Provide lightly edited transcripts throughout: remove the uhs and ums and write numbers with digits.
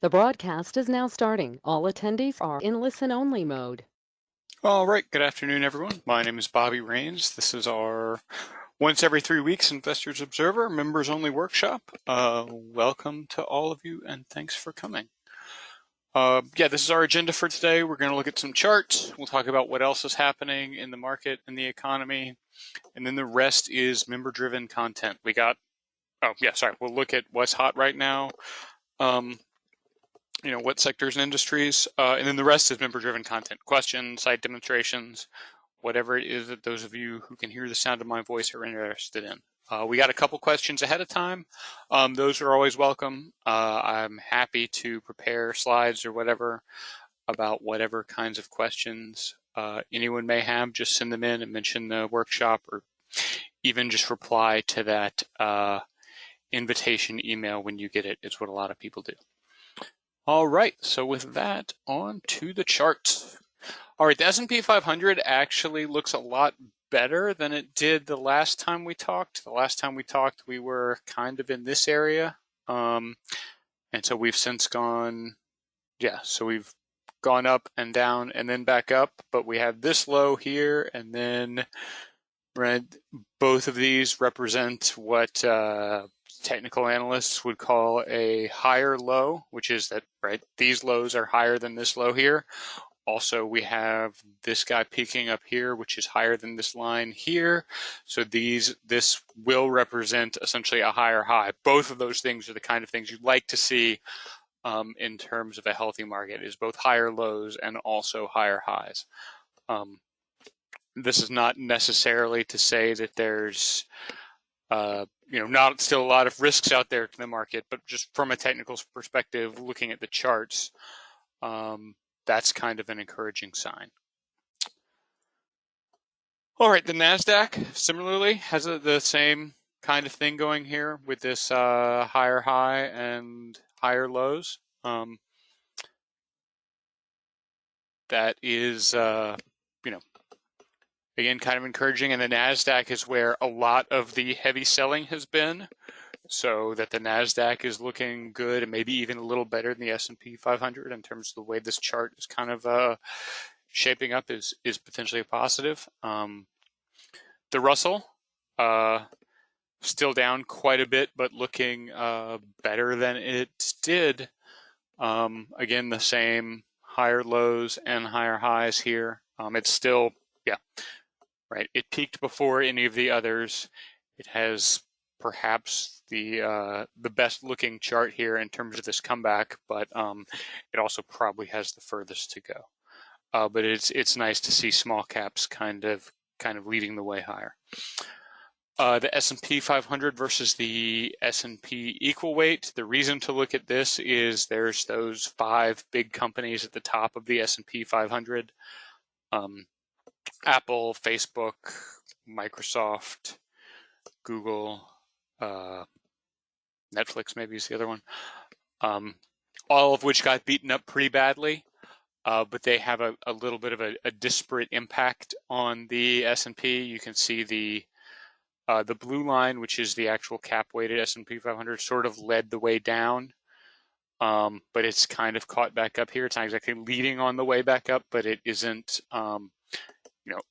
The broadcast is now starting. All attendees are in listen-only mode. All right, good afternoon, everyone. My name is Bobby Rains. This is our once every 3 weeks Investors Observer members only workshop. Welcome to all of you and thanks for coming. This is our agenda for today. We're going to look at some charts. We'll talk about what else is happening in the market and the economy. And then the rest is member-driven content. We'll look at what's hot right now. What sectors and industries, and then the rest is member-driven content, questions, site demonstrations, whatever it is that those of you who can hear the sound of my voice are interested in. We got a couple questions ahead of time. Those are always welcome. I'm happy to prepare slides or whatever about whatever kinds of questions anyone may have. Just send them in and mention the workshop, or even just reply to that invitation email when you get it. It's what a lot of people do. All right, so with that, on to the charts. All right, the S&P 500 actually looks a lot better than it did the last time we talked. The last time we talked, we were kind of in this area. And so we've since gone, so we've gone up and down and then back up, but we have this low here, and then both of these represent what technical analysts would call a higher low, which is that, these lows are higher than this low here. Also, we have this guy peaking up here, which is higher than this line here. So this will represent essentially a higher high. Both of those things are the kind of things you'd like to see in terms of a healthy market, is both higher lows and also higher highs. This is not necessarily to say that there's not still a lot of risks out there to the market, but just from a technical perspective, looking at the charts, that's kind of an encouraging sign. All right, the NASDAQ similarly has the same kind of thing going here with this higher high and higher lows. That is, again, kind of encouraging, and the NASDAQ is where a lot of the heavy selling has been, so that the NASDAQ is looking good and maybe even a little better than the S&P 500 in terms of the way this chart is kind of shaping up is potentially a positive. The Russell, still down quite a bit, but looking better than it did. Again, the same higher lows and higher highs here. It's still, it peaked before any of the others. It has perhaps the best looking chart here in terms of this comeback, but it also probably has the furthest to go. But it's nice to see small caps kind of leading the way higher. The S&P 500 versus the S&P equal weight. The reason to look at this is there's those 5 big companies at the top of the S&P 500. Apple, Facebook, Microsoft, Google, Netflix maybe is the other one, all of which got beaten up pretty badly, but they have a little bit of a disparate impact on the S&P. You can see the blue line, which is the actual cap-weighted S&P 500, sort of led the way down, but it's kind of caught back up here. It's not exactly leading on the way back up, but it isn't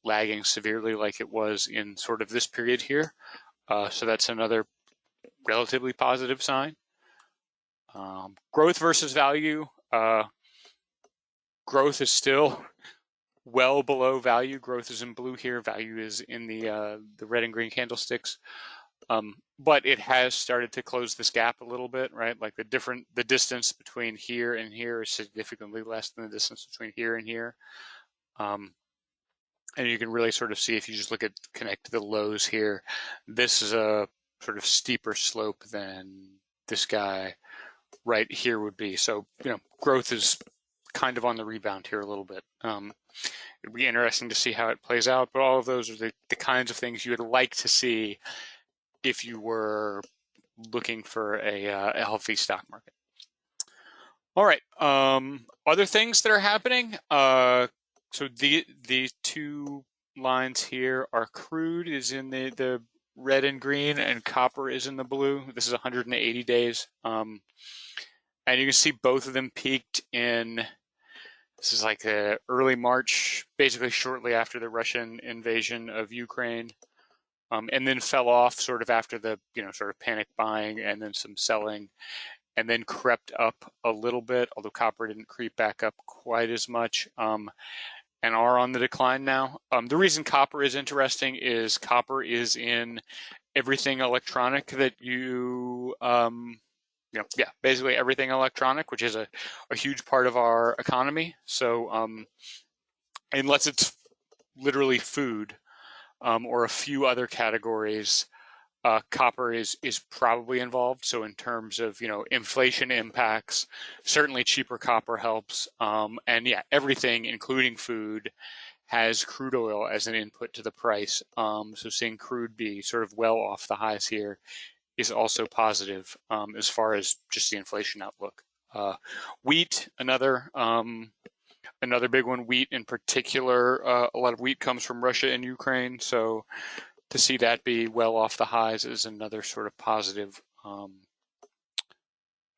lagging severely like it was in sort of this period here. So that's another relatively positive sign. Growth versus value. Growth is still well below value. Growth is in blue here. Value is in the red and green candlesticks. But it has started to close this gap a little bit, right? Like the distance between here and here is significantly less than the distance between here and here. And you can really sort of see if you just connect to the lows here, this is a sort of steeper slope than this guy right here would be. So, growth is kind of on the rebound here a little bit. It'd be interesting to see how it plays out, but all of those are the kinds of things you would like to see if you were looking for a healthy stock market. All right, other things that are happening. So the 2 lines here are crude is in the red and green, and copper is in the blue. This is 180 days. And you can see both of them peaked in, this is like early March, basically shortly after the Russian invasion of Ukraine, and then fell off sort of after the, sort of panic buying and then some selling, and then crept up a little bit, although copper didn't creep back up quite as much, and are on the decline now. The reason copper is interesting is copper is in everything electronic that basically everything electronic, which is a huge part of our economy. So unless it's literally food or a few other categories, copper is probably involved. So in terms of inflation impacts, certainly cheaper copper helps. And yeah, everything, including food, has crude oil as an input to the price. So seeing crude be sort of well off the highs here is also positive as far as just the inflation outlook. Wheat, another big one. Wheat in particular, a lot of wheat comes from Russia and Ukraine, so to see that be well off the highs is another sort of positive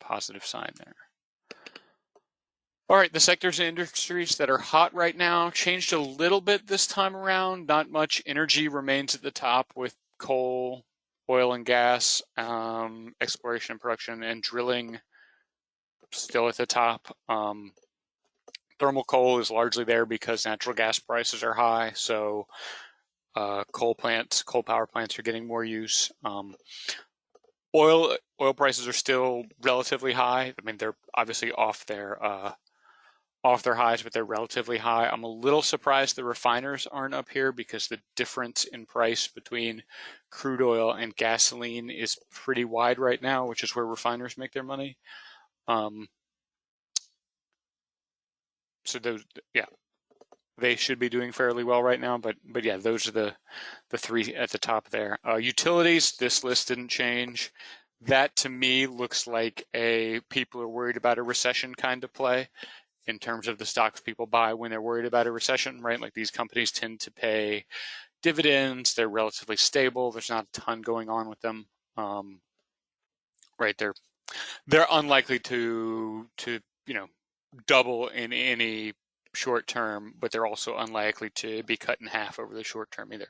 sign there. All right, the sectors and industries that are hot right now changed a little bit this time around. Not much. Energy remains at the top with coal, oil and gas, exploration and production, and drilling still at the top. Thermal coal is largely there because natural gas prices are high, so coal power plants are getting more use. Oil prices are still relatively high. I mean, they're obviously off their highs, but they're relatively high. I'm a little surprised the refiners aren't up here because the difference in price between crude oil and gasoline is pretty wide right now, which is where refiners make their money. So those, yeah, they should be doing fairly well right now. But yeah, those are the three at the top there. Utilities, this list didn't change. That to me looks like people are worried about a recession kind of play in terms of the stocks people buy when they're worried about a recession, right? Like these companies tend to pay dividends. They're relatively stable. There's not a ton going on with them, right? They're unlikely to double in any short term, but they're also unlikely to be cut in half over the short term either.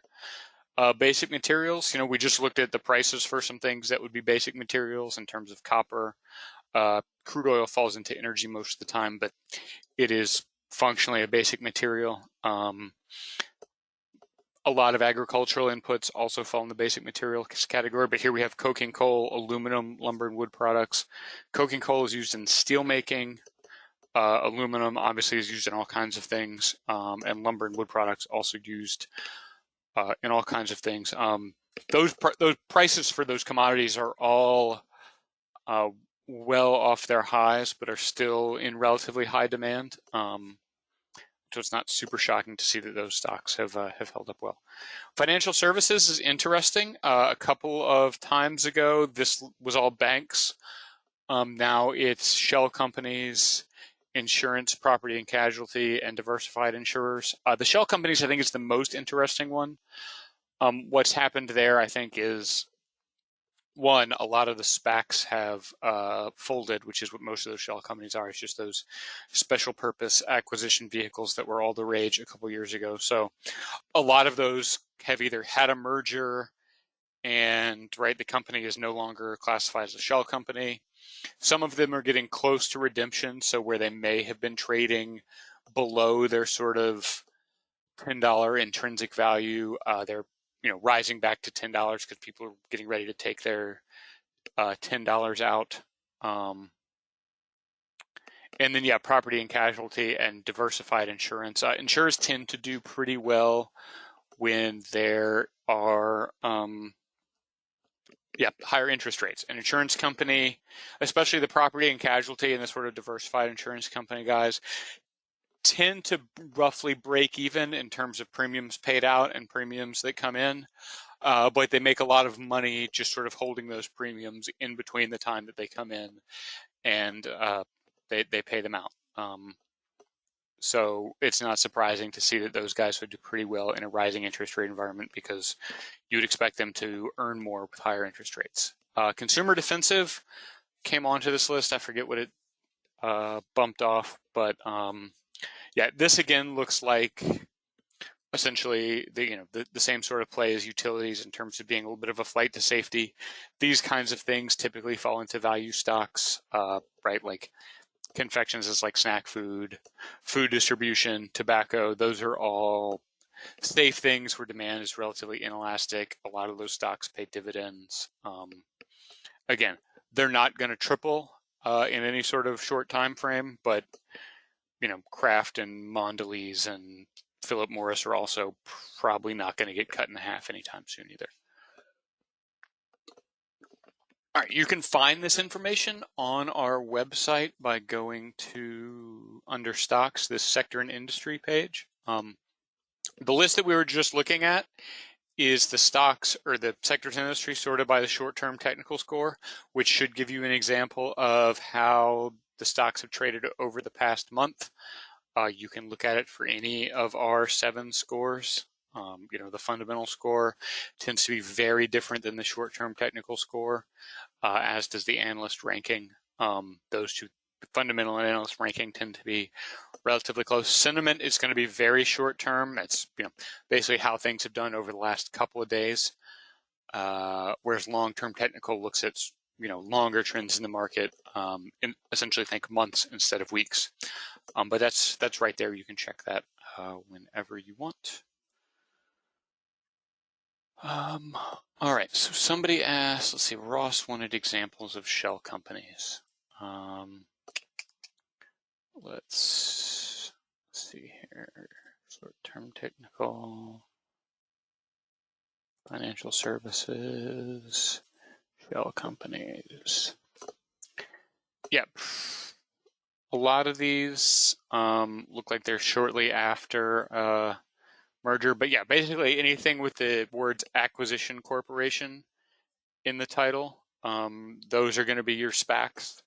Basic materials, we just looked at the prices for some things that would be basic materials in terms of copper. Crude oil falls into energy most of the time, but it is functionally a basic material. A lot of agricultural inputs also fall in the basic materials category, but here we have coking coal, aluminum, lumber, and wood products. Coking coal is used in steel making. Aluminum obviously is used in all kinds of things, and lumber and wood products also used in all kinds of things. Those prices for those commodities are all well off their highs, but are still in relatively high demand. So it's not super shocking to see that those stocks have held up well. Financial services is interesting. A couple of times ago, this was all banks. Now it's shell companies, insurance, property and casualty, and diversified insurers. The shell companies, I think, is the most interesting one. What's happened there, I think, is one, a lot of the SPACs have folded, which is what most of those shell companies are. It's just those special purpose acquisition vehicles that were all the rage a couple years ago. So a lot of those have either had a merger and, right, the company is no longer classified as a shell company. Some of them are getting close to redemption, so where they may have been trading below their sort of $10 intrinsic value, they're rising back to $10 because people are getting ready to take their $10 out. And then, yeah, property and casualty and diversified insurance. Insurers tend to do pretty well when there are higher interest rates. An insurance company, especially the property and casualty and the sort of diversified insurance company guys, tend to roughly break even in terms of premiums paid out and premiums that come in, but they make a lot of money just sort of holding those premiums in between the time that they come in and they pay them out. So it's not surprising to see that those guys would do pretty well in a rising interest rate environment because you'd expect them to earn more with higher interest rates. Consumer defensive came onto this list. I forget what it bumped off, but yeah, this again looks like essentially the same sort of play as utilities in terms of being a little bit of a flight to safety. These kinds of things typically fall into value stocks, right? Like confections is like snack food, food distribution, tobacco. Those are all safe things where demand is relatively inelastic. A lot of those stocks pay dividends. Again, they're not going to triple in any sort of short time frame, but Kraft and Mondelez and Philip Morris are also probably not going to get cut in half anytime soon either. All right, you can find this information on our website by going to under stocks, this sector and industry page. The list that we were just looking at is the stocks or the sectors and industry sorted by the short-term technical score, which should give you an example of how the stocks have traded over the past month. You can look at it for any of our 7 scores. The fundamental score tends to be very different than the short-term technical score, as does the analyst ranking. Those two, fundamental and analyst ranking, tend to be relatively close. Sentiment is going to be very short-term. It's basically how things have done over the last couple of days, whereas long-term technical looks at longer trends in the market, essentially think months instead of weeks. But that's right there. You can check that whenever you want. All right, so somebody asked, let's see, Ross wanted examples of shell companies. Let's see here, short-term technical, financial services, shell companies. Yep. A lot of these look like they're shortly after merger, but yeah, basically anything with the words acquisition corporation in the title, those are going to be your SPACs.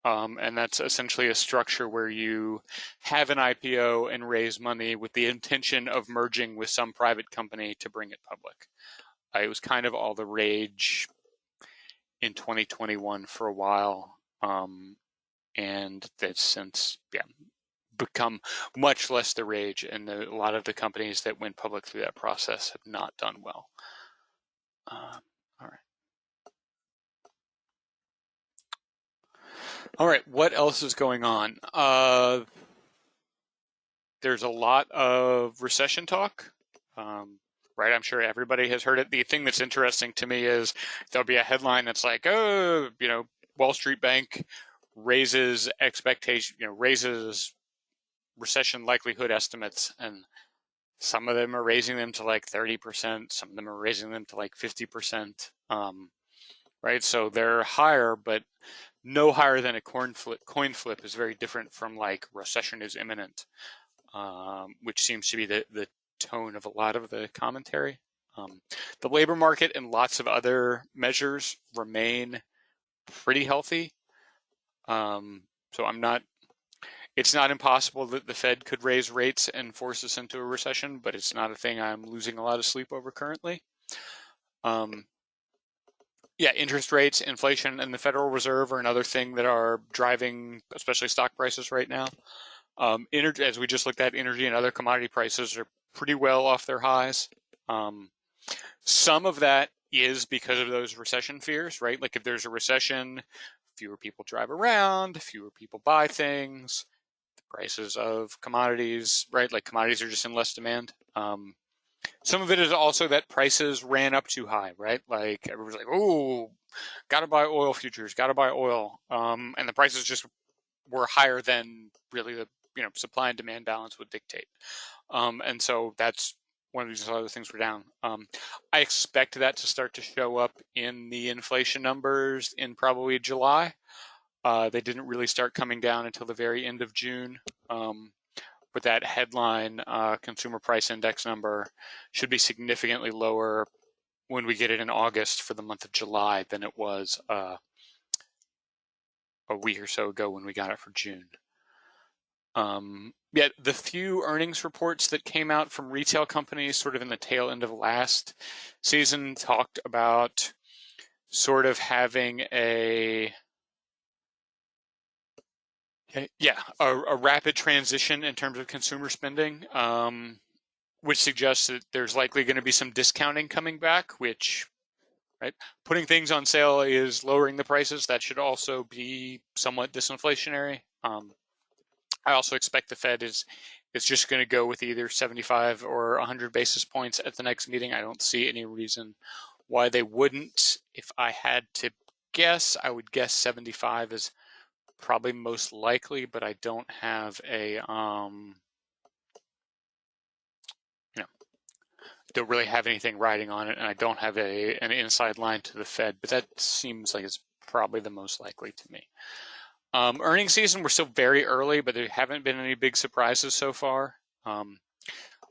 And that's essentially a structure where you have an IPO and raise money with the intention of merging with some private company to bring it public. It was kind of all the rage in 2021 for a while, and that's since become much less the rage, and a lot of the companies that went public through that process have not done well. All right. All right, what else is going on? There's a lot of recession talk, right? I'm sure everybody has heard it. The thing that's interesting to me is there'll be a headline that's like, oh, Wall Street Bank raises expectation, raises recession likelihood estimates, and some of them are raising them to like 30%, some of them are raising them to like 50%, right? So they're higher, but no higher than a coin flip is very different from like recession is imminent, which seems to be the tone of a lot of the commentary. The labor market and lots of other measures remain pretty healthy. So it's not impossible that the Fed could raise rates and force us into a recession, but it's not a thing I'm losing a lot of sleep over currently. Yeah, interest rates, inflation, and the Federal Reserve are another thing that are driving, especially stock prices right now. Energy, as we just looked at, energy and other commodity prices are pretty well off their highs. Some of that is because of those recession fears, right? Like if there's a recession, fewer people drive around, fewer people buy things, the prices of commodities, right? Like commodities are just in less demand. Some of it is also that prices ran up too high, right? Like everyone's like, oh, gotta buy oil futures, gotta buy oil. And the prices just were higher than really the supply and demand balance would dictate. And so that's one of these other things we're down. I expect that to start to show up in the inflation numbers in probably July. They didn't really start coming down until the very end of June. But that headline consumer price index number should be significantly lower when we get it in August for the month of July than it was a week or so ago when we got it for June. Yeah, the few earnings reports that came out from retail companies sort of in the tail end of last season talked about sort of having a Yeah, a rapid transition in terms of consumer spending, which suggests that there's likely going to be some discounting coming back, which, right, putting things on sale is lowering the prices. That should also be somewhat disinflationary. I also expect the Fed is just going to go with either 75 or 100 basis points at the next meeting. I don't see any reason why they wouldn't. If I had to guess, I would guess 75 is probably most likely, but I don't have a don't really have anything riding on it, and I don't have an inside line to the Fed, but that seems like it's probably the most likely to me. Earnings season, we're still very early, but there haven't been any big surprises so far.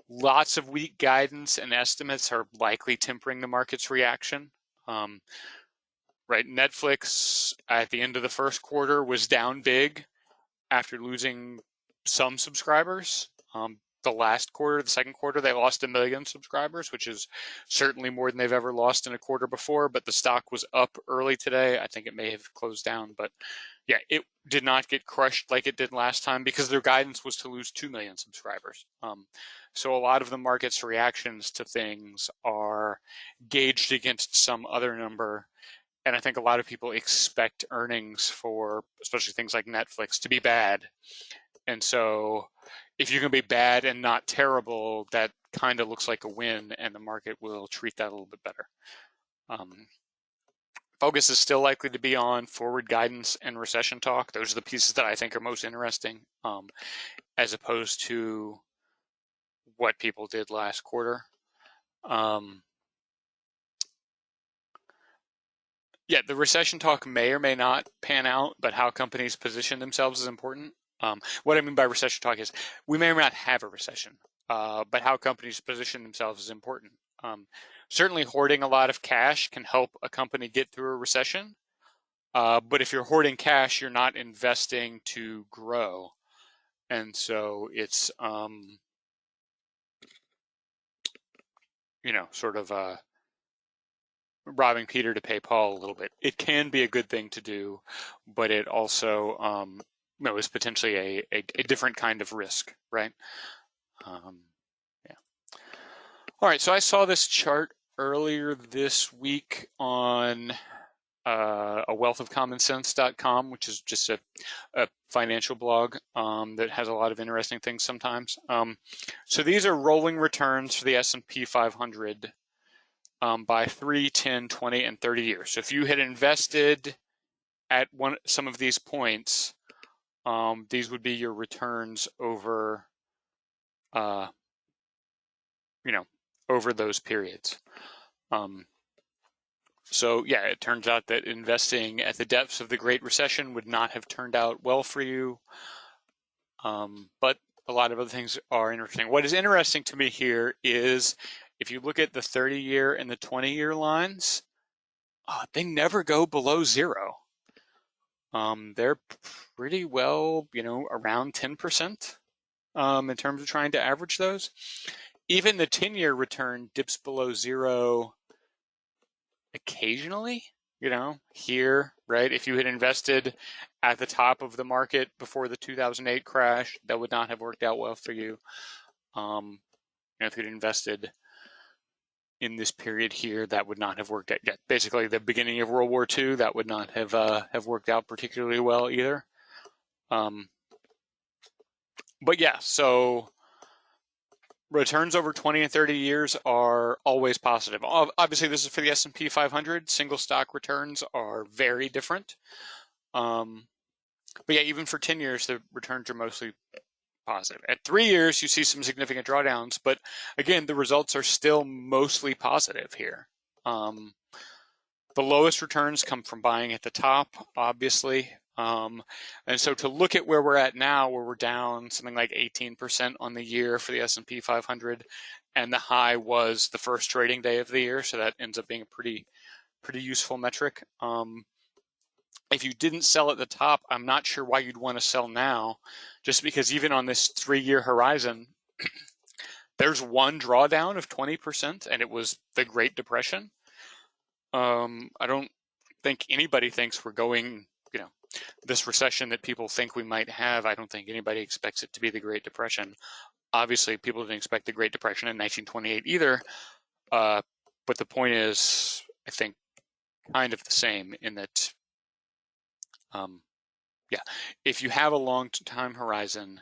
Lots of weak guidance and estimates are likely tempering the market's reaction. Right, Netflix at the end of the first quarter was down big after losing some subscribers. The last quarter, the second quarter, they lost 1 million subscribers, which is certainly more than they've ever lost in a quarter before, but the stock was up early today. I think it may have closed down, but yeah, it did not get crushed like it did last time because their guidance was to lose 2 million subscribers. So a lot of the market's reactions to things are gauged against some other number. And I think a lot of people expect earnings for, especially things like Netflix, to be bad. And so if you're going to be bad and not terrible, that kind of looks like a win, and the market will treat that a little bit better. Focus is still likely to be on forward guidance and recession talk. Those are the pieces that I think are most interesting, as opposed to what people did last quarter. Yeah, the recession talk may or may not pan out, but how companies position themselves is important. What I mean by recession talk is we may or may not have a recession, but how companies position themselves is important. Certainly hoarding a lot of cash can help a company get through a recession, but if you're hoarding cash, you're not investing to grow. And so it's, sort of robbing Peter to pay Paul a little bit. It can be a good thing to do, but it also is potentially a different kind of risk, right? Yeah. All right, so I saw this chart earlier this week on a wealthofcommonsense.com, which is just a financial blog that has a lot of interesting things sometimes. So these are rolling returns for the S&P 500 by 3, 10, 20, and 30 years. So if you had invested at some of these points, these would be your returns over, over those periods. So yeah, it turns out that investing at the depths of the Great Recession would not have turned out well for you. But a lot of other things are interesting. What is interesting to me here is if you look at the 30-year and the 20-year lines, they never go below 0. They're pretty well, around 10% in terms of trying to average those. Even the 10-year return dips below 0 occasionally, here, right? If you had invested at the top of the market before the 2008 crash, that would not have worked out well for you. If you'd invested in this period here, that would not have worked out yet. Basically, the beginning of World War II, that would not have worked out particularly well either. But yeah, so returns over 20 and 30 years are always positive. Obviously, this is for the S&P 500. Single stock returns are very different. But yeah, even for 10 years, the returns are mostly positive. At 3 years, you see some significant drawdowns, but again, the results are still mostly positive here. The lowest returns come from buying at the top, obviously. And so to look at where we're at now, where we're down something like 18% on the year for the S&P 500, and the high was the first trading day of the year, so that ends up being a pretty useful metric. If you didn't sell at the top, I'm not sure why you'd want to sell now, just because even on this 3-year horizon, there's one drawdown of 20%, and it was the Great Depression. I don't think anybody thinks we're going this recession that people think we might have, I don't think anybody expects it to be the Great Depression. Obviously, people didn't expect the Great Depression in 1928 either. But the point is, I think, kind of the same in that, if you have a long time horizon,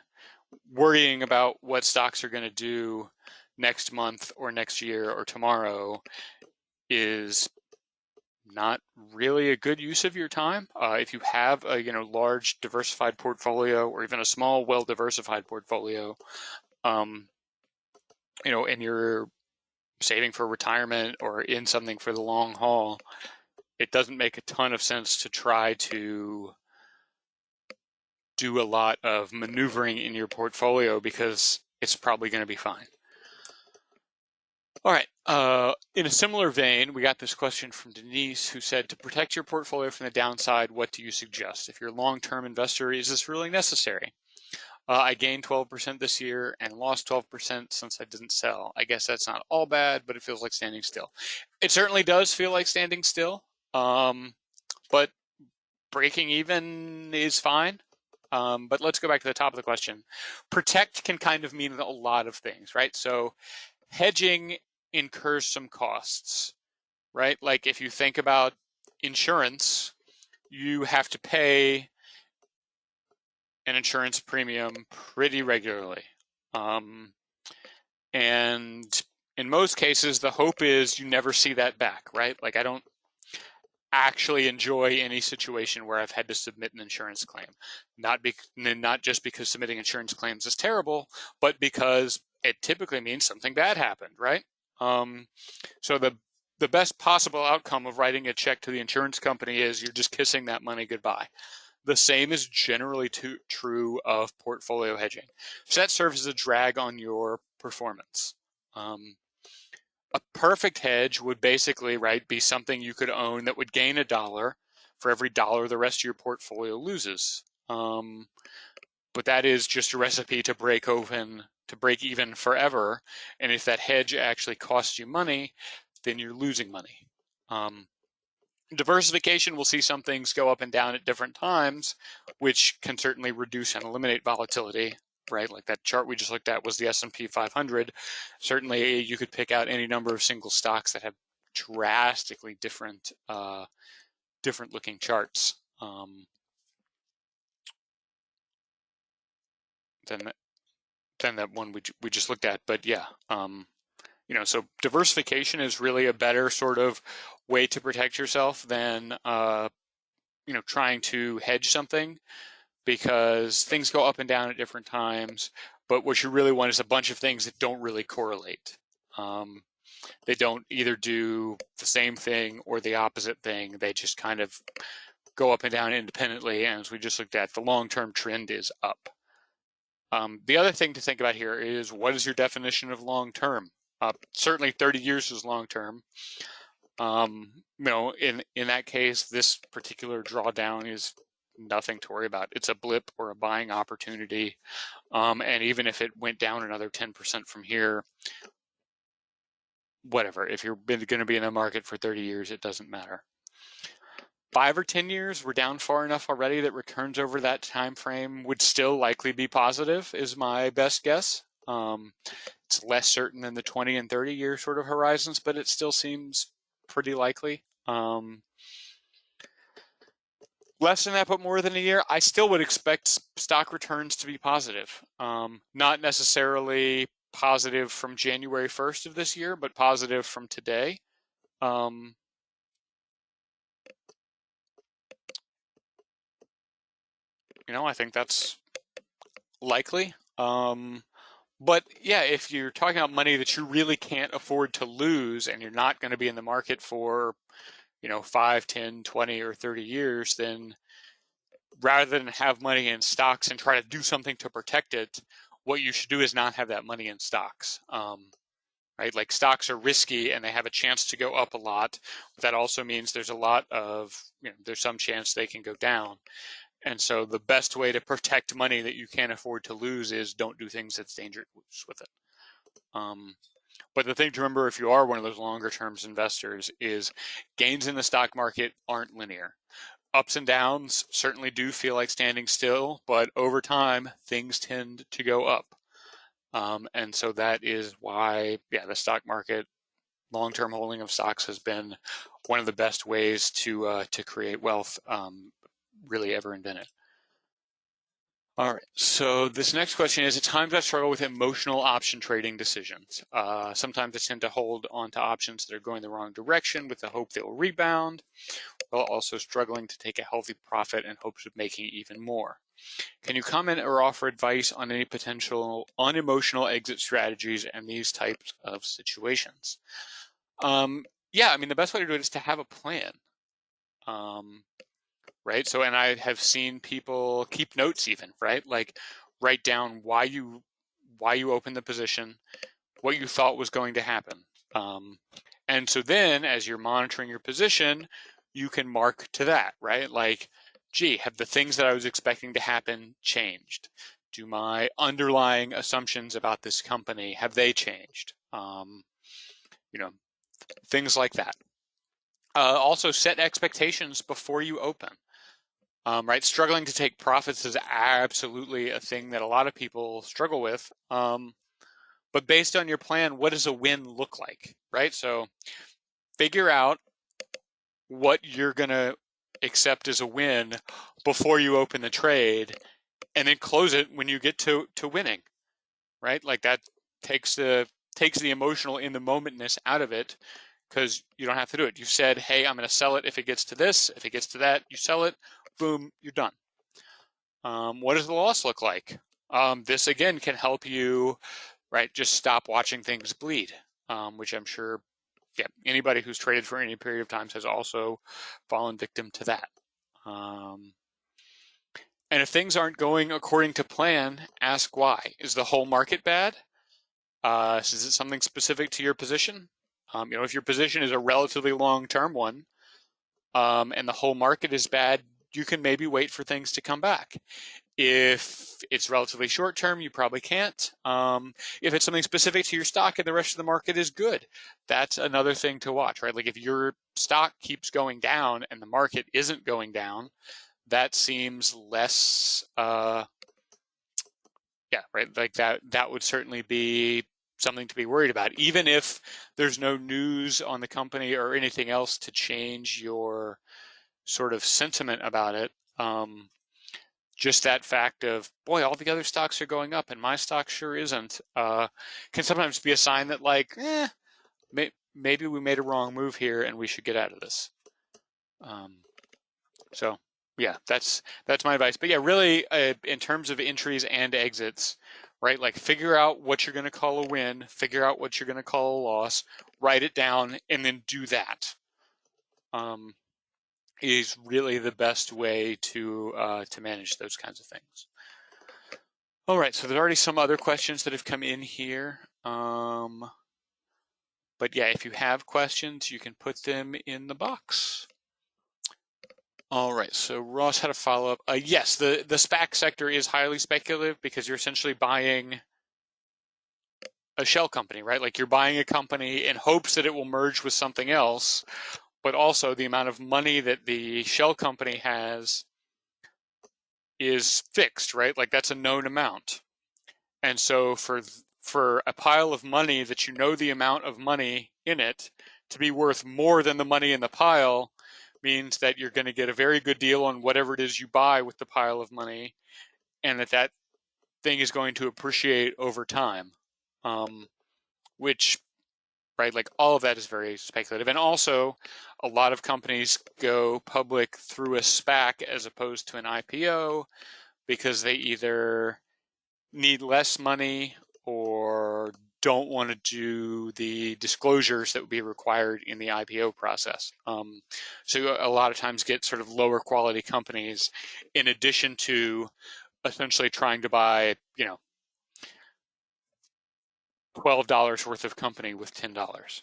worrying about what stocks are going to do next month or next year or tomorrow is not really a good use of your time. If you have a large diversified portfolio, or even a small well-diversified portfolio, and you're saving for retirement or in something for the long haul, it doesn't make a ton of sense to try to do a lot of maneuvering in your portfolio, because it's probably going to be fine. All right, in a similar vein, we got this question from Denise, who said, to protect your portfolio from the downside, what do you suggest? If you're a long-term investor, is this really necessary? I gained 12% this year and lost 12% since I didn't sell. I guess that's not all bad, but it feels like standing still. It certainly does feel like standing still, but breaking even is fine. But let's go back to the top of the question. Protect can kind of mean a lot of things, right? So hedging incurs some costs, right? Like if you think about insurance, you have to pay an insurance premium pretty regularly. And in most cases, the hope is you never see that back, right? Like I don't actually enjoy any situation where I've had to submit an insurance claim. Not just because submitting insurance claims is terrible, but because it typically means something bad happened, right? So the best possible outcome of writing a check to the insurance company is you're just kissing that money goodbye. The same is generally true of portfolio hedging. So that serves as a drag on your performance. A perfect hedge would basically, right, be something you could own that would gain $1 for every dollar the rest of your portfolio loses. But that is just a recipe to break even forever. And if that hedge actually costs you money, then you're losing money. Diversification will see some things go up and down at different times, which can certainly reduce and eliminate volatility, right? Like that chart we just looked at was the S&P 500. Certainly you could pick out any number of single stocks that have drastically different looking charts than that one we just looked at. But yeah, so diversification is really a better sort of way to protect yourself than trying to hedge something, because things go up and down at different times. But what you really want is a bunch of things that don't really correlate. They don't either do the same thing or the opposite thing. They just kind of go up and down independently. And as we just looked at, the long-term trend is up. The other thing to think about here is, what is your definition of long-term? Certainly 30 years is long-term. In that case, this particular drawdown is nothing to worry about. It's a blip or a buying opportunity. And even if it went down another 10% from here, whatever. If you're going to be in the market for 30 years, it doesn't matter. 5 or 10 years, we're down far enough already that returns over that time frame would still likely be positive, is my best guess. It's less certain than the 20 and 30 year sort of horizons, but it still seems pretty likely. Less than that, but more than a year, I still would expect stock returns to be positive. Not necessarily positive from January 1st of this year, but positive from today. I think that's likely. But yeah, if you're talking about money that you really can't afford to lose, and you're not going to be in the market for 5, 10, 20, or 30 years, then rather than have money in stocks and try to do something to protect it, what you should do is not have that money in stocks. Right? Like stocks are risky and they have a chance to go up a lot. That also means there's a lot of, there's some chance they can go down. And so the best way to protect money that you can't afford to lose is don't do things that's dangerous with it. But the thing to remember, if you are one of those longer term investors, is gains in the stock market aren't linear. ups and downs certainly do feel like standing still, but over time, things tend to go up. And so that is why, the stock market, long-term holding of stocks has been one of the best ways to create wealth really ever invented. All right, so this next question is, at times I struggle with emotional option trading decisions. Sometimes I tend to hold on to options that are going the wrong direction with the hope they will rebound, while also struggling to take a healthy profit in hopes of making even more. Can you comment or offer advice on any potential unemotional exit strategies in these types of situations? Yeah, I mean, the best way to do it is to have a plan. Right? So, and I have seen people keep notes even, right? Like write down why you opened the position, what you thought was going to happen. And so then as you're monitoring your position, you can mark to that, right? Like, gee, have the things that I was expecting to happen changed? Do my underlying assumptions about this company, have they changed? Things like that. Also set expectations before you open. Right, struggling to take profits is absolutely a thing that a lot of people struggle with. But based on your plan, what does a win look like, right? So figure out what you're going to accept as a win before you open the trade, and then close it when you get to winning, right? Like that takes the emotional in the momentness out of it, because you don't have to do it. You said, hey, I'm going to sell it if it gets to this. If it gets to that, you sell it. Boom, you're done. What does the loss look like? This again can help you, right? Just stop watching things bleed, which I'm sure, anybody who's traded for any period of time has also fallen victim to that. And if things aren't going according to plan, ask why. Is the whole market bad? Is it something specific to your position? If your position is a relatively long-term one, and the whole market is bad, you can maybe wait for things to come back. If it's relatively short term, you probably can't. If it's something specific to your stock and the rest of the market is good, that's another thing to watch, right? Like if your stock keeps going down and the market isn't going down, that seems less, right? Like that would certainly be something to be worried about, even if there's no news on the company or anything else to change your sort of sentiment about it. Just that fact of, boy, all the other stocks are going up and my stock sure isn't, can sometimes be a sign that like, maybe we made a wrong move here and we should get out of this. So yeah, that's my advice. But yeah, really, in terms of entries and exits, right? Like figure out what you're going to call a win, figure out what you're going to call a loss, write it down, and then do that. Is really the best way to manage those kinds of things. All right, so there's already some other questions that have come in here. But yeah, if you have questions, you can put them in the box. All right, so Ross had a follow-up. Yes, the SPAC sector is highly speculative because you're essentially buying a shell company, right? Like you're buying a company in hopes that it will merge with something else, but also the amount of money that the shell company has is fixed, right? Like that's a known amount. And so for a pile of money that you know the amount of money in it to be worth more than the money in the pile means that you're going to get a very good deal on whatever it is you buy with the pile of money, and that thing is going to appreciate over time, which, right, like all of that is very speculative. And also, a lot of companies go public through a SPAC as opposed to an IPO because they either need less money or don't want to do the disclosures that would be required in the IPO process. So a lot of times get sort of lower quality companies in addition to essentially trying to buy, $12 worth of company with $10.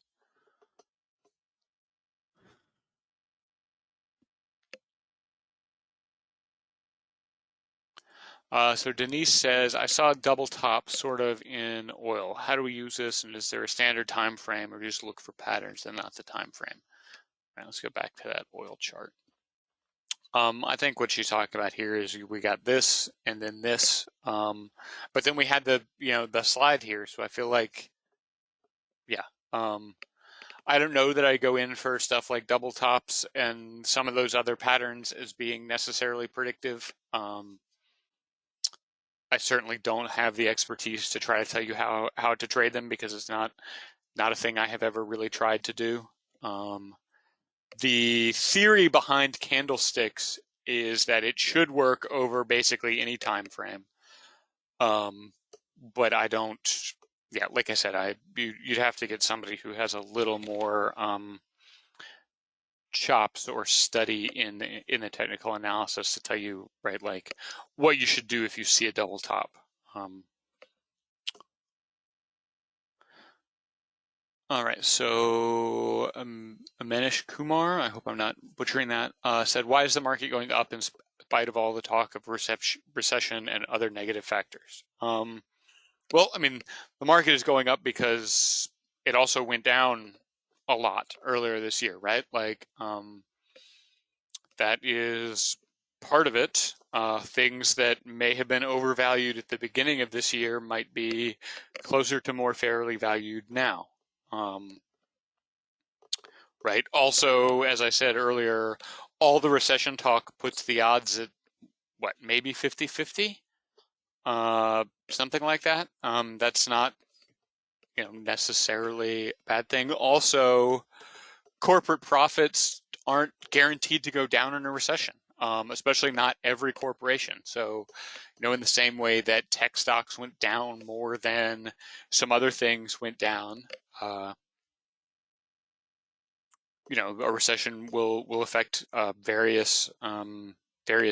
So Denise says, I saw a double top sort of in oil. How do we use this? And is there a standard time frame, or just look for patterns and not the time frame? All right, let's go back to that oil chart. I think what she's talking about here is we got this and then this, but then we had the the slide here. So I feel like, yeah, I don't know that I go in for stuff like double tops and some of those other patterns as being necessarily predictive. I certainly don't have the expertise to try to tell you how to trade them because it's not a thing I have ever really tried to do. The theory behind candlesticks is that it should work over basically any time frame. But I don't, yeah, like I said, you'd have to get somebody who has a little more chops or study in the technical analysis to tell you, right, like what you should do if you see a double top. All right, so Amenish Kumar, I hope I'm not butchering that, said, why is the market going up in spite of all the talk of recession and other negative factors? Well, I mean, the market is going up because it also went down a lot earlier this year, right? Like, that is part of it. Things that may have been overvalued at the beginning of this year might be closer to more fairly valued now. Right. Also, as I said earlier, all the recession talk puts the odds at what, maybe 50-50? Something like that. That's not, necessarily a bad thing. Also, corporate profits aren't guaranteed to go down in a recession, especially not every corporation. So, in the same way that tech stocks went down more than some other things went down, a recession will affect various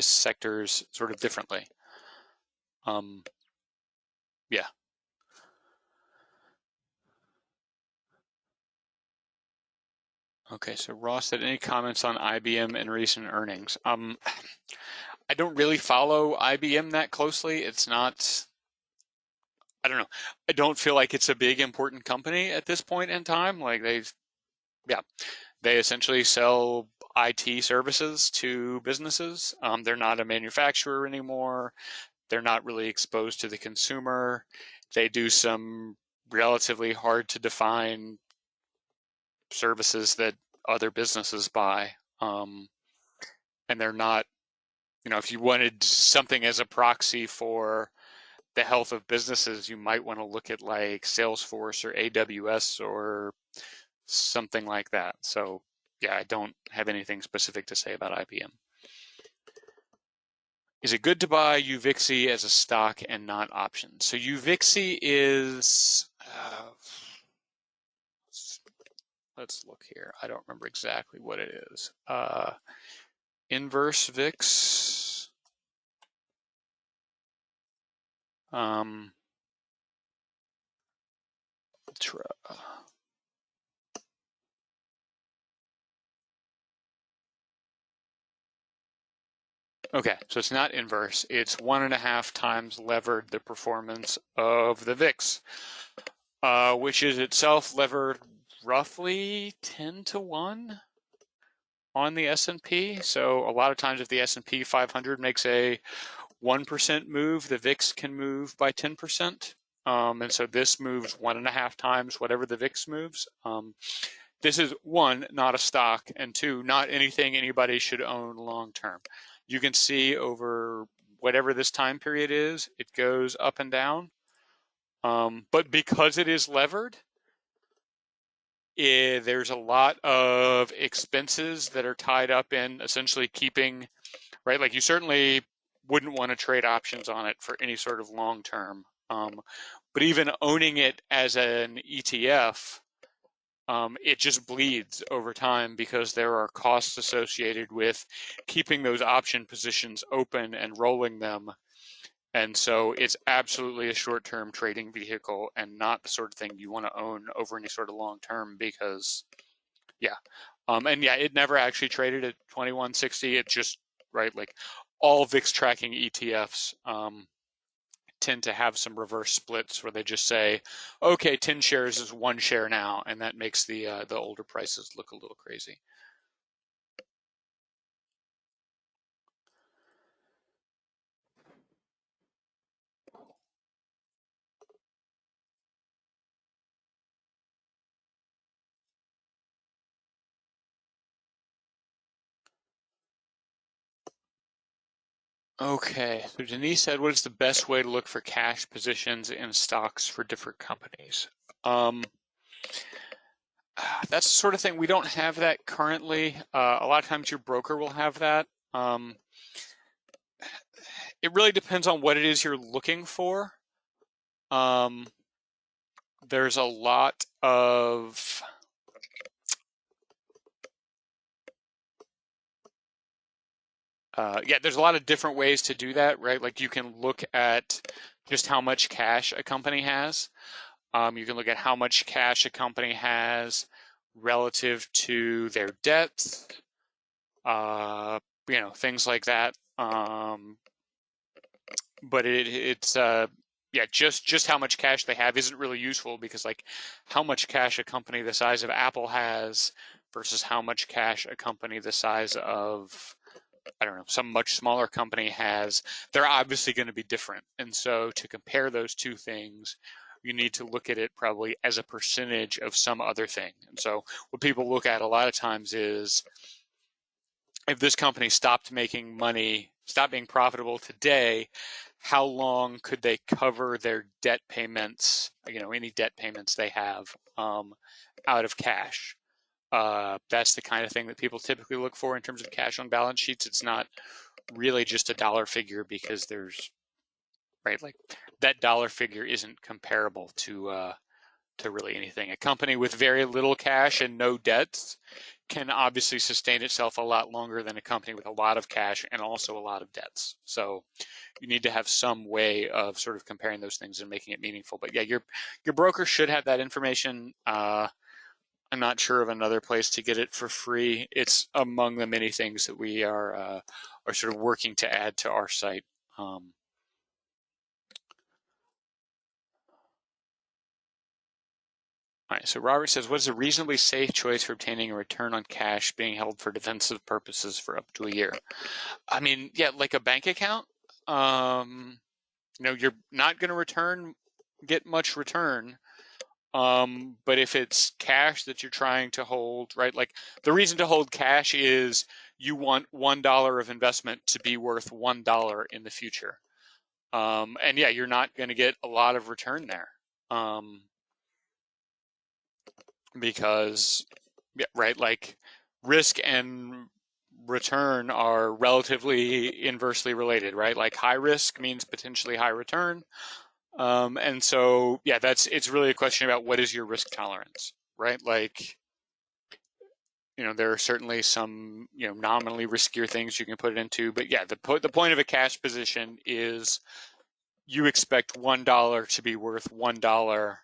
sectors sort of differently. Yeah. Okay, so Ross said, any comments on IBM and recent earnings? I don't really follow IBM that closely. It's not, I don't know. I don't feel like it's a big important company at this point in time. Like they essentially sell IT services to businesses. They're not a manufacturer anymore. They're not really exposed to the consumer. They do some relatively hard to define services that other businesses buy. And they're not, if you wanted something as a proxy for the health of businesses, you might want to look at like Salesforce or AWS or something like that. So yeah, I don't have anything specific to say about IBM. Is it good to buy UVixi as a stock and not options? So UVixi is, let's look here. I don't remember exactly what it is. Inverse VIX. Okay, so it's not inverse. It's 1.5 times levered the performance of the VIX, which is itself levered roughly 10 to 1 on the S&P. So a lot of times if the S&P 500 makes a 1% move, the VIX can move by 10%. And so this moves 1.5 times whatever the VIX moves. This is, one, not a stock, and two, not anything anybody should own long term. You can see over whatever this time period is, it goes up and down. But because it is levered, there's a lot of expenses that are tied up in essentially keeping, right? Like you certainly wouldn't want to trade options on it for any sort of long term. But even owning it as an ETF, it just bleeds over time because there are costs associated with keeping those option positions open and rolling them. And so it's absolutely a short-term trading vehicle and not the sort of thing you want to own over any sort of long term because, yeah. And yeah, it never actually traded at 2160. It just, right, like all VIX tracking ETFs tend to have some reverse splits where they just say, okay, 10 shares is 1 share now, and that makes the older prices look a little crazy. Okay, so Denise said, what is the best way to look for cash positions in stocks for different companies? That's the sort of thing, we don't have that currently. A lot of times your broker will have that. It really depends on what it is you're looking for. There's a lot of there's a lot of different ways to do that, right? Like you can look at just how much cash a company has. You can look at how much cash a company has relative to their debts, things like that. But it's just how much cash they have isn't really useful, because like how much cash a company the size of Apple has versus how much cash a company the size of, I don't know, some much smaller company has, they're obviously going to be different. And so to compare those two things, you need to look at it probably as a percentage of some other thing. And so what people look at a lot of times is, if this company stopped making money, stopped being profitable today, how long could they cover their debt payments, any debt payments they have, out of cash? That's the kind of thing that people typically look for in terms of cash on balance sheets. It's not really just a dollar figure, because there's, right, like that dollar figure isn't comparable to really anything. A company with very little cash and no debts can obviously sustain itself a lot longer than a company with a lot of cash and also a lot of debts. So you need to have some way of sort of comparing those things and making it meaningful. But yeah, your broker should have that information. I'm not sure of another place to get it for free. It's among the many things that we are sort of working to add to our site. All right, so Robert says, what is a reasonably safe choice for obtaining a return on cash being held for defensive purposes for up to a year? I mean, yeah, like a bank account. You're not going to get much return. But if it's cash that you're trying to hold, right? Like the reason to hold cash is you want $1 of investment to be worth $1 in the future. And yeah, you're not going to get a lot of return there. Because, yeah, right, like risk and return are relatively inversely related, right? Like high risk means potentially high return. And so, yeah, it's really a question about what is your risk tolerance, right? Like, there are certainly some, nominally riskier things you can put it into, but yeah, the point of a cash position is you expect $1 to be worth $1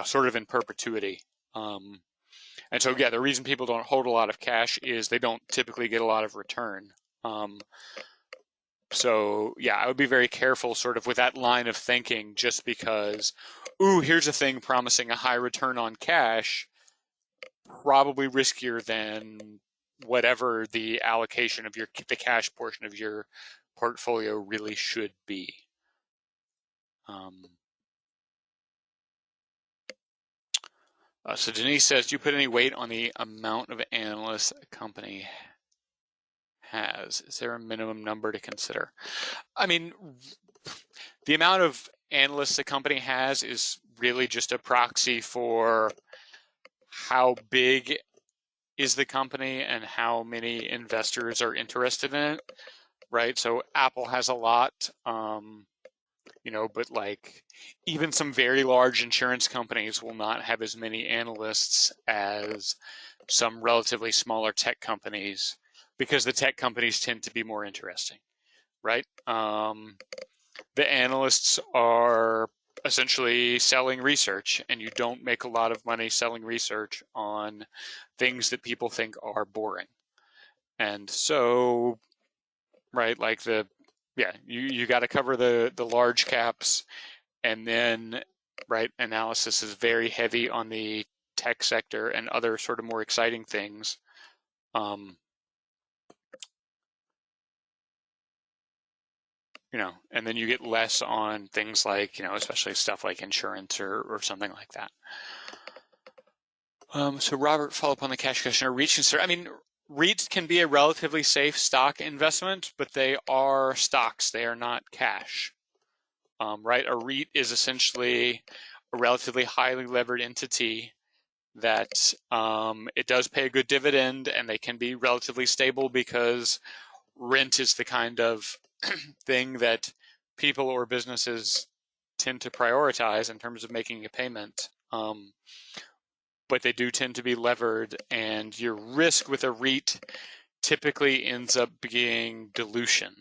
sort of in perpetuity. And so, yeah, the reason people don't hold a lot of cash is they don't typically get a lot of return. So, yeah, I would be very careful sort of with that line of thinking, just because, here's a thing promising a high return on cash, probably riskier than whatever the allocation of the cash portion of your portfolio really should be. So Denise says, do you put any weight on the amount of analysts a company has? Is there a minimum number to consider? I mean, the amount of analysts a company has is really just a proxy for how big is the company and how many investors are interested in it, right? So Apple has a lot, but like even some very large insurance companies will not have as many analysts as some relatively smaller tech companies, because the tech companies tend to be more interesting, right? The analysts are essentially selling research, and you don't make a lot of money selling research on things that people think are boring. And so, right, like you got to cover the large caps, and then, right, analysis is very heavy on the tech sector and other sort of more exciting things. And then you get less on things like, especially stuff like insurance or something like that. So Robert, follow up on the cash question. I mean, REITs can be a relatively safe stock investment, but they are stocks. They are not cash, right? A REIT is essentially a relatively highly levered entity that it does pay a good dividend, and they can be relatively stable because rent is the kind of thing that people or businesses tend to prioritize in terms of making a payment. But they do tend to be levered, and your risk with a REIT typically ends up being dilution,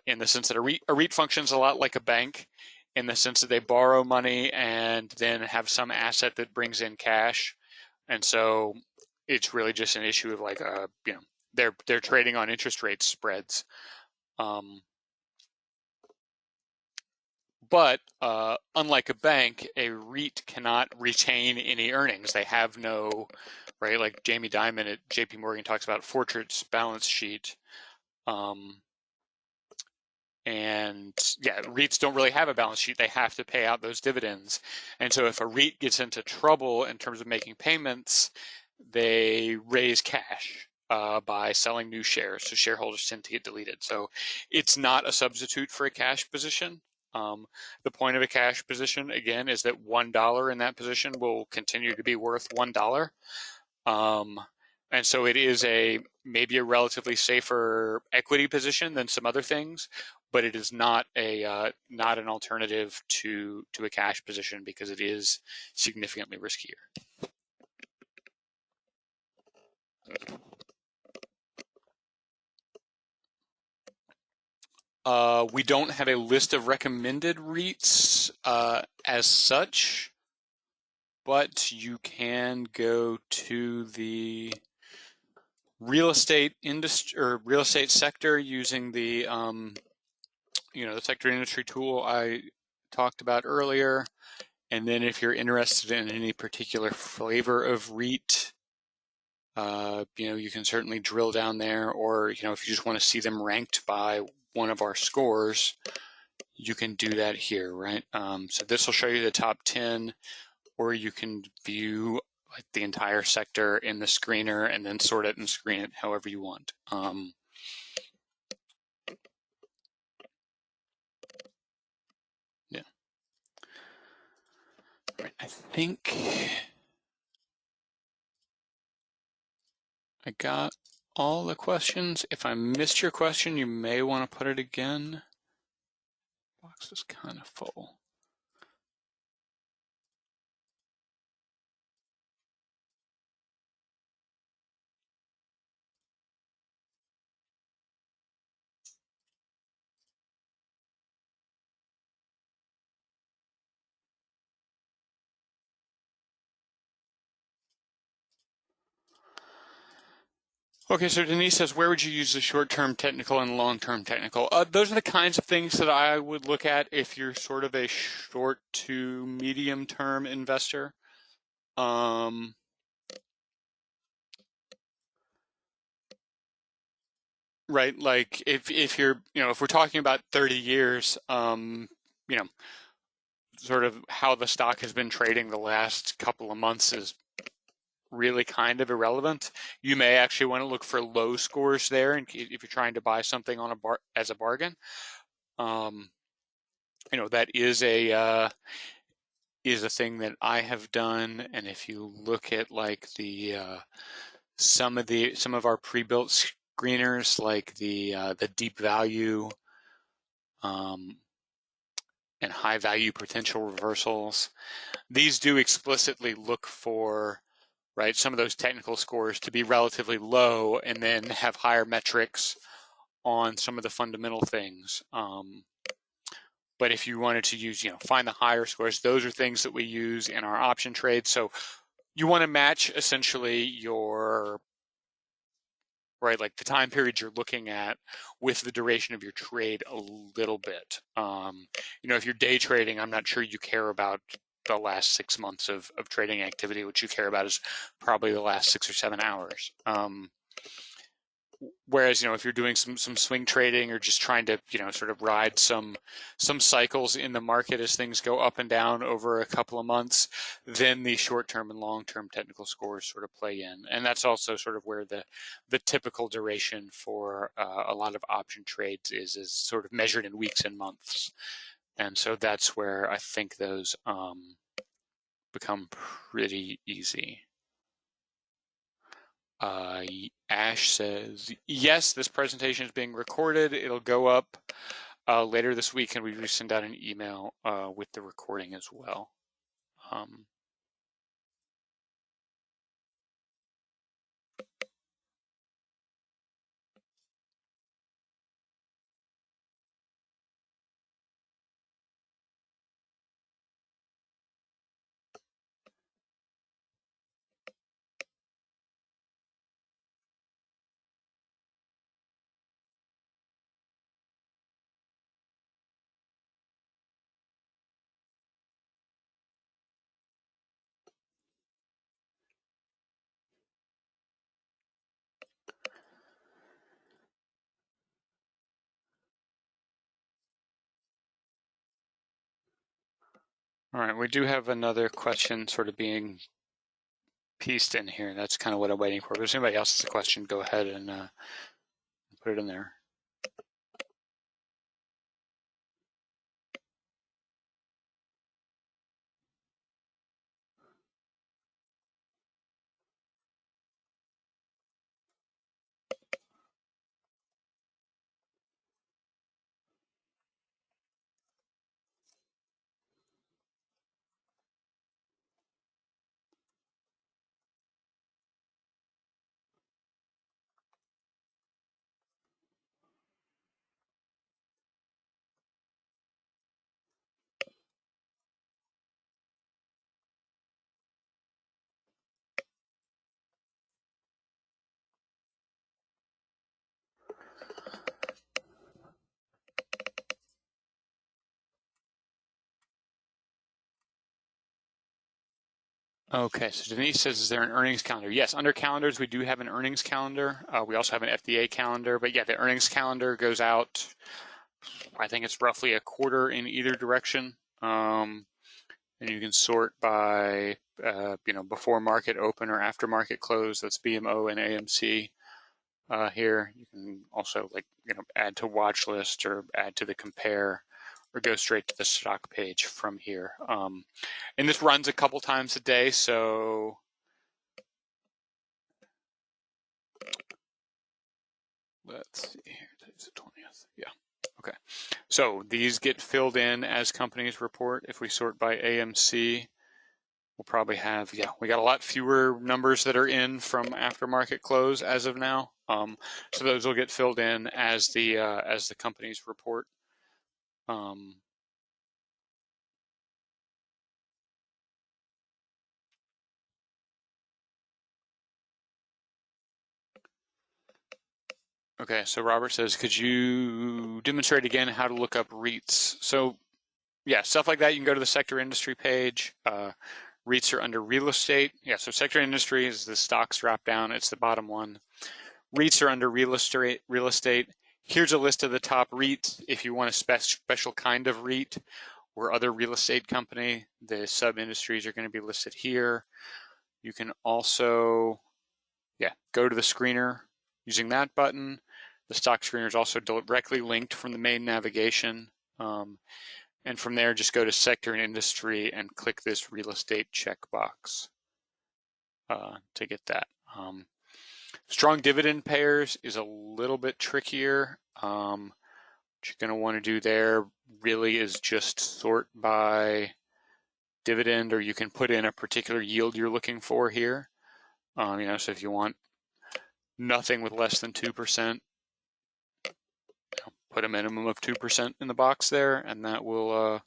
in the sense that a REIT functions a lot like a bank, in the sense that they borrow money and then have some asset that brings in cash, and so it's really just an issue of like they're trading on interest rate spreads. But unlike a bank, a REIT cannot retain any earnings. They have no, right? Like Jamie Dimon at JP Morgan talks about Fortress balance sheet. And yeah, REITs don't really have a balance sheet. They have to pay out those dividends. And so if a REIT gets into trouble in terms of making payments, they raise cash by selling new shares. So shareholders tend to get deleted. So it's not a substitute for a cash position. The point of a cash position, again, is that $1 in that position will continue to be worth $1. And so it is maybe a relatively safer equity position than some other things, but it is not not an alternative to a cash position because it is significantly riskier. We don't have a list of recommended REITs as such, but you can go to the real estate industry or real estate sector using the the sector industry tool I talked about earlier. And then if you're interested in any particular flavor of REIT, you can certainly drill down there, or if you just want to see them ranked by one of our scores, you can do that here, right? So this will show you the top 10, or you can view like the entire sector in the screener and then sort it and screen it however you want. Yeah. Right. I think I got all the questions. If I missed your question, you may want to put it again. Box is kind of full. Okay, so Denise says, where would you use the short-term technical and long-term technical? Those are the kinds of things that I would look at if you're sort of a short to medium-term investor. Right, like if you're, if we're talking about 30 years, sort of how the stock has been trading the last couple of months is really kind of irrelevant. You may actually want to look for low scores there, and if you're trying to buy something on as a bargain. That is a thing that I have done. And if you look at like the some of our pre-built screeners, like the deep value and high value potential reversals, these do explicitly look for, right, some of those technical scores to be relatively low and then have higher metrics on some of the fundamental things. But if you wanted to use, find the higher scores, those are things that we use in our option trades. So you want to match essentially your, right, like the time period you're looking at with the duration of your trade a little bit. If you're day trading, I'm not sure you care about the last 6 months of trading activity. What you care about is probably the last 6 or 7 hours. Whereas, if you're doing some swing trading or just trying to, sort of ride some cycles in the market as things go up and down over a couple of months, then the short-term and long-term technical scores sort of play in. And that's also sort of where the typical duration for a lot of option trades is sort of measured in weeks and months. And so that's where I think those become pretty easy. Ash says, yes, this presentation is being recorded. It'll go up later this week, and we will send out an email with the recording as well. All right, we do have another question sort of being pieced in here. That's kind of what I'm waiting for. But if anybody else has a question, go ahead and put it in there. Okay, so Denise says, is there an earnings calendar? Yes, under calendars, we do have an earnings calendar. We also have an FDA calendar, but yeah, the earnings calendar goes out, I think it's roughly a quarter in either direction. And you can sort by, before market open or after market close. That's BMO and AMC here. You can also add to watch list or add to the compare, or go straight to the stock page from here. And this runs a couple times a day, so let's see here. Today's the 20th. Yeah. Okay. So these get filled in as companies report. If we sort by AMC, we'll probably have, we got a lot fewer numbers that are in from aftermarket close as of now. So those will get filled in as the companies report. Okay, so Robert says, could you demonstrate again how to look up REITs? So yeah, stuff like that, you can go to the sector industry page. REITs are under real estate. Yeah, so sector industry is the stocks drop down. It's the bottom one. REITs are under real estate. Here's a list of the top REITs. If you want a special kind of REIT or other real estate company, the sub-industries are going to be listed here. You can also, go to the screener using that button. The stock screener is also directly linked from the main navigation. And from there, just go to sector and industry and click this real estate checkbox to get that. Strong dividend payers is a little bit trickier. What you're going to want to do there really is just sort by dividend, or you can put in a particular yield you're looking for here. So if you want nothing with less than 2%, put a minimum of 2% in the box there, and that will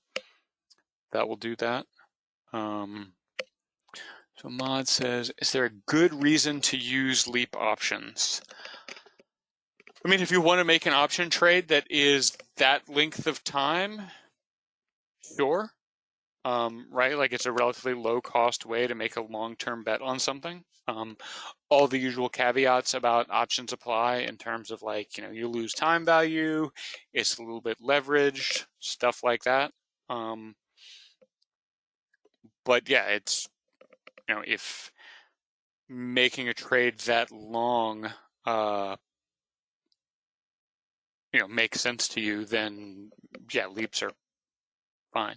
do that. So Mod says, is there a good reason to use leap options? I mean, if you want to make an option trade that is that length of time, sure. right? Like it's a relatively low cost way to make a long-term bet on something. All the usual caveats about options apply in terms of like, you lose time value, it's a little bit leveraged, stuff like that. But yeah, it's, if making a trade that long, makes sense to you, then yeah, leaps are fine.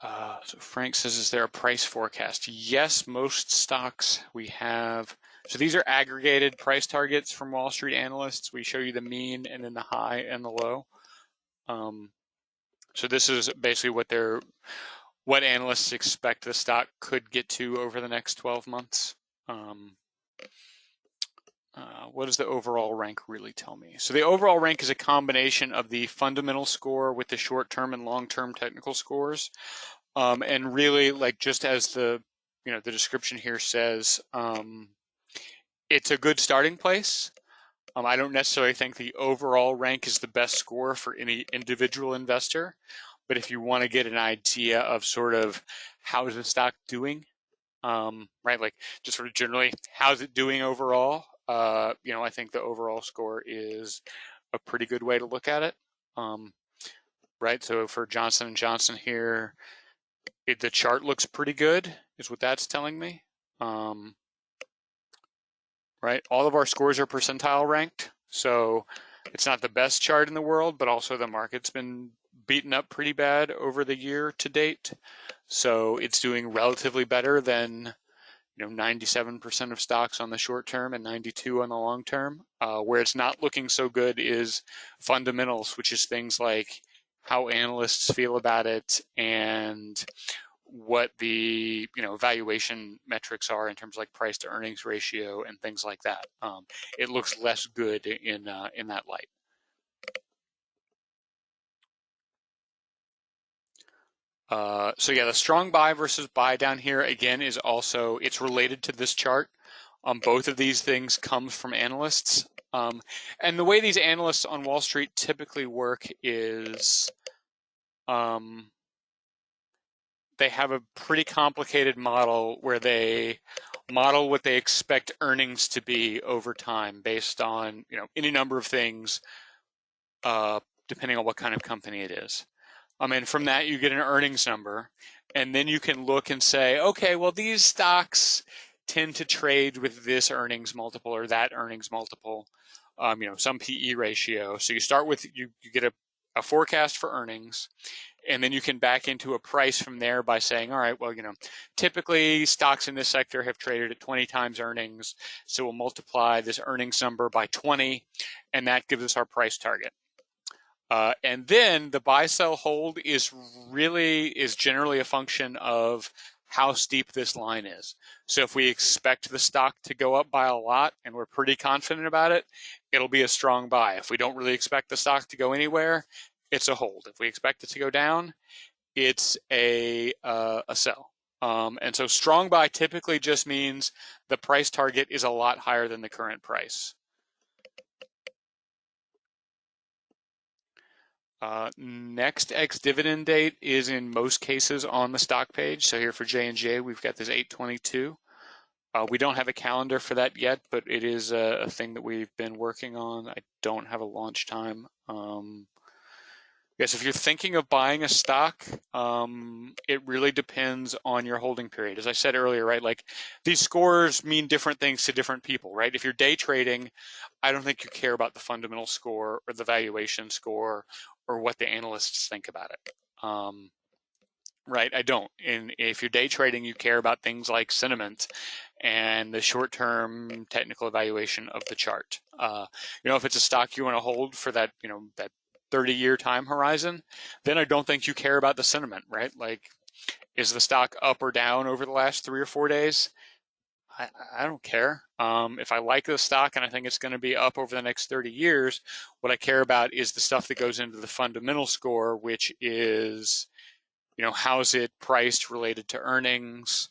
So Frank says, is there a price forecast? Yes, most stocks we have. So these are aggregated price targets from Wall Street analysts. We show you the mean and then the high and the low. So this is basically what analysts expect the stock could get to over the next 12 months. What does the overall rank really tell me? So the overall rank is a combination of the fundamental score with the short-term and long-term technical scores. And really, like just as the description here says, it's a good starting place. I don't necessarily think the overall rank is the best score for any individual investor, but if you want to get an idea of sort of how is the stock doing, right, like just sort of generally how's it doing overall, I think the overall score is a pretty good way to look at it, right? So for Johnson & Johnson here, the chart looks pretty good, is what that's telling me. Right, all of our scores are percentile ranked, so it's not the best chart in the world, but also the market's been beaten up pretty bad over the year to date. So it's doing relatively better than 97% of stocks on the short term and 92 on the long term. Where it's not looking so good is fundamentals, which is things like how analysts feel about it and what the valuation metrics are in terms of like price to earnings ratio and things like that. It looks less good in that light. So yeah, the strong buy versus buy down here again is also, it's related to this chart. Both of these things come from analysts. And the way these analysts on Wall Street typically work is they have a pretty complicated model where they model what they expect earnings to be over time based on any number of things, depending on what kind of company it is. And from that you get an earnings number, and then you can look and say, okay, well these stocks tend to trade with this earnings multiple or that earnings multiple, some PE ratio. So you start with you get a forecast for earnings. And then you can back into a price from there by saying, all right, well, typically stocks in this sector have traded at 20 times earnings. So we'll multiply this earnings number by 20, and that gives us our price target. And then the buy, sell, hold is generally a function of how steep this line is. So if we expect the stock to go up by a lot and we're pretty confident about it, it'll be a strong buy. If we don't really expect the stock to go anywhere, it's a hold. If we expect it to go down, it's a sell. And so strong buy typically just means the price target is a lot higher than the current price. Next ex-dividend date is in most cases on the stock page. So here for J&J, we've got this 8/22. We don't have a calendar for that yet, but it is a thing that we've been working on. I don't have a launch time. Yes, if you're thinking of buying a stock, it really depends on your holding period. As I said earlier, right, like these scores mean different things to different people, right? If you're day trading, I don't think you care about the fundamental score or the valuation score or what the analysts think about it. Right, I don't. And if you're day trading, you care about things like sentiment and the short-term technical evaluation of the chart. If it's a stock you want to hold for that, that 30-year time horizon, then I don't think you care about the sentiment, right? Like, is the stock up or down over the last 3 or 4 days? I don't care. If I like the stock and I think it's going to be up over the next 30 years, what I care about is the stuff that goes into the fundamental score, which is, how's it priced related to earnings?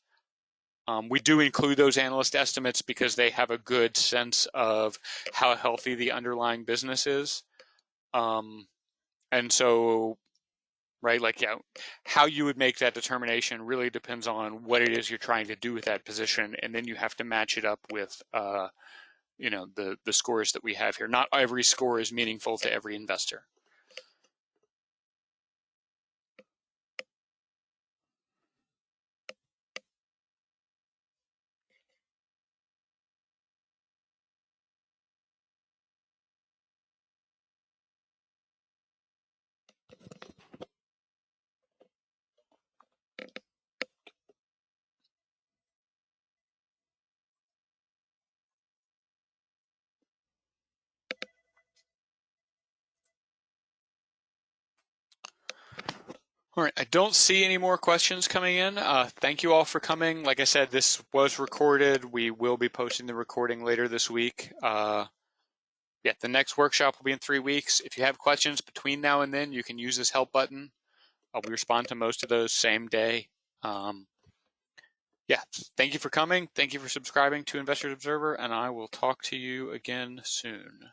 We do include those analyst estimates because they have a good sense of how healthy the underlying business is. And so, right? Like, yeah, how you would make that determination really depends on what it is you're trying to do with that position, and then you have to match it up with, you know, the scores that we have here. Not every score is meaningful to every investor. All right, I don't see any more questions coming in. Thank you all for coming. Like I said, this was recorded. We will be posting the recording later this week. Yeah, the next workshop will be in 3 weeks. If you have questions between now and then, you can use this help button. We respond to most of those same day. Yeah, thank you for coming. Thank you for subscribing to Investors Observer, and I will talk to you again soon.